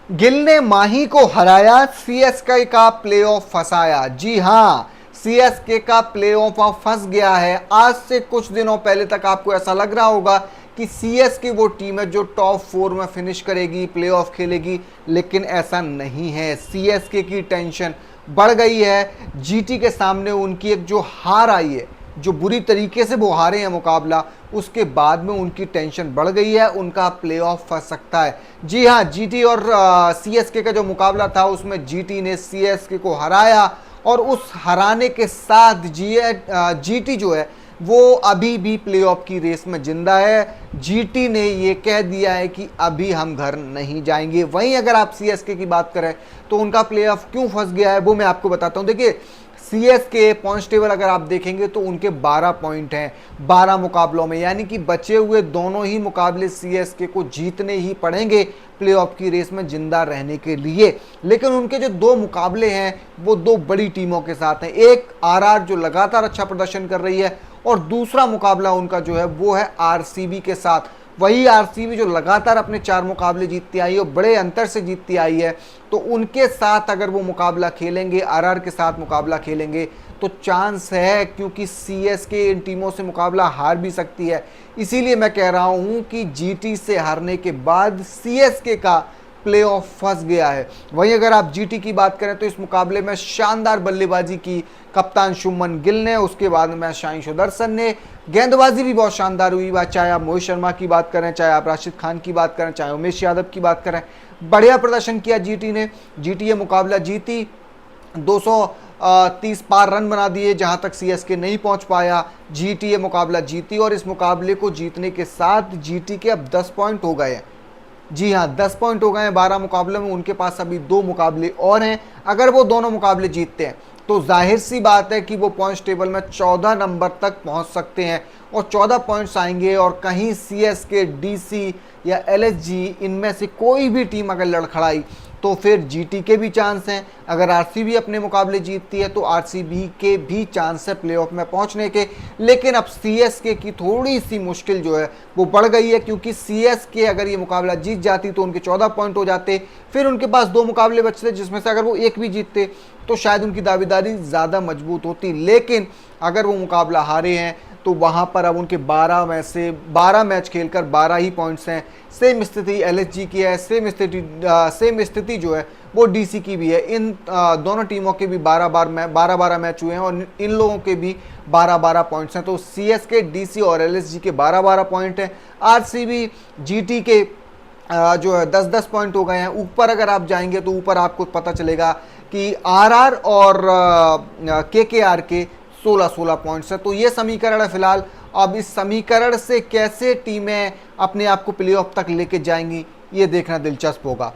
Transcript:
गिल ने माही को हराया, सीएसके का प्लेऑफ फंसाया। जी हां, सीएसके का प्लेऑफ अब फंस गया है। आज से कुछ दिनों पहले तक आपको ऐसा लग रहा होगा कि सीएसके वो टीम है जो टॉप 4 में फिनिश करेगी, प्लेऑफ खेलेगी, लेकिन ऐसा नहीं है। सीएसके की टेंशन बढ़ गई है। जीटी के सामने उनकी एक जो हार आई है, जो बुरी तरीके से वो हारे हैं मुकाबला, उसके बाद में उनकी टेंशन बढ़ गई है, उनका प्लेऑफ फंस सकता है। जी हां, जीटी और सीएसके का जो मुकाबला था उसमें जीटी ने सीएसके को हराया और उस हराने के साथ जीटी जो है वो अभी भी प्लेऑफ की रेस में जिंदा है। जीटी ने ये कह दिया है कि अभी हम घर नहीं जाएंगे। वहीं अगर आप सीएसके की बात करें तो उनका प्लेऑफ क्यों फंस गया है वो मैं आपको बताता हूं। देखिए, सीएसके पॉइंट्स टेबल अगर आप देखेंगे तो उनके 12 पॉइंट हैं 12 मुकाबलों में, यानी कि बचे हुए दोनों ही मुकाबले सीएसके को जीतने ही पड़ेंगे प्लेऑफ की रेस में जिंदा रहने के लिए। लेकिन उनके जो दो मुकाबले हैं वो दो बड़ी टीमों के साथ हैं। एक आरआर जो लगातार अच्छा प्रदर्शन कर रही है और दूसरा मुकाबला उनका जो है वो है आरसीबी के साथ। वही आरसीबी जो लगातार अपने 4 मुकाबले जीतती आई है और बड़े अंतर से जीतती आई है, तो उनके साथ अगर वो मुकाबला खेलेंगे, आरआर के साथ मुकाबला खेलेंगे, तो चांस है, क्योंकि सीएसके इन टीमों से मुकाबला हार भी सकती है। इसीलिए मैं कह रहा हूं कि जीटी से हारने के बाद सीएसके का प्लेऑफ फंस गया है। वहीं अगर आप जीटी की बात करें तो इस मुकाबले में शानदार बल्लेबाजी की कप्तान शुभमन गिल ने, उसके बाद में साई सुदर्शन ने। गेंदबाजी भी बहुत शानदार हुई, चाहे आप मोहित शर्मा की बात करें, चाहे आप राशिद खान की बात करें, चाहे उमेश यादव की बात करें, बढ़िया प्रदर्शन किया जीटी ने। जीटी ये मुकाबला जीती, 230 पार रन बना दिए जहां तक सीएसके नहीं पहुंच पाया। जीटी ये मुकाबला जीती और इस मुकाबले को जीतने के साथ जीटी के अब 10 पॉइंट हो गए हैं। जी हाँ, 10 पॉइंट हो गए हैं 12 मुकाबलों में। उनके पास अभी 2 मुकाबले और हैं। अगर वो दोनों मुकाबले जीतते हैं तो जाहिर सी बात है कि वो पॉइंट्स टेबल में 14 नंबर तक पहुंच सकते हैं और 14 पॉइंट्स आएंगे। और कहीं सीएसके, डीसी या एलएसजी इनमें से कोई भी टीम अगर लड़खड़ाई तो फिर जीटी के भी चांस हैं। अगर आरसीबी अपने मुकाबले जीतती है तो आरसीबी के भी चांस है प्लेऑफ में पहुंचने के। लेकिन अब सीएसके की थोड़ी सी मुश्किल जो है वो बढ़ गई है, क्योंकि सीएसके अगर ये मुकाबला जीत जाती तो उनके 14 पॉइंट हो जाते। फिर उनके पास 2 मुकाबले बचते जिसमें से अगर वो एक भी जीतते तो शायद उनकी दावेदारी ज़्यादा मजबूत होती। लेकिन अगर वो मुकाबला हारे हैं तो वहां पर अब उनके 12 में से 12 मैच खेलकर 12 ही पॉइंट्स हैं। सेम स्थिति एलएसजी की है, सेम स्थिति जो है वो डीसी की भी है। इन दोनों टीमों के भी 12 मैच हुए हैं और इन लोगों के भी 12 पॉइंट्स हैं। तो सीएसके, डीसी और एलएसजी के 12 बारह पॉइंट हैं। आरसीबी, जीटी के जो है 10 पॉइंट हो गए हैं। ऊपर अगर आप जाएंगे तो ऊपर आपको पता चलेगा कि आरआर और केकेआर के 16 पॉइंट्स है। तो ये समीकरण है फिलहाल। अब इस समीकरण से कैसे टीमें अपने आप को प्लेऑफ तक लेके जाएंगी ये देखना दिलचस्प होगा।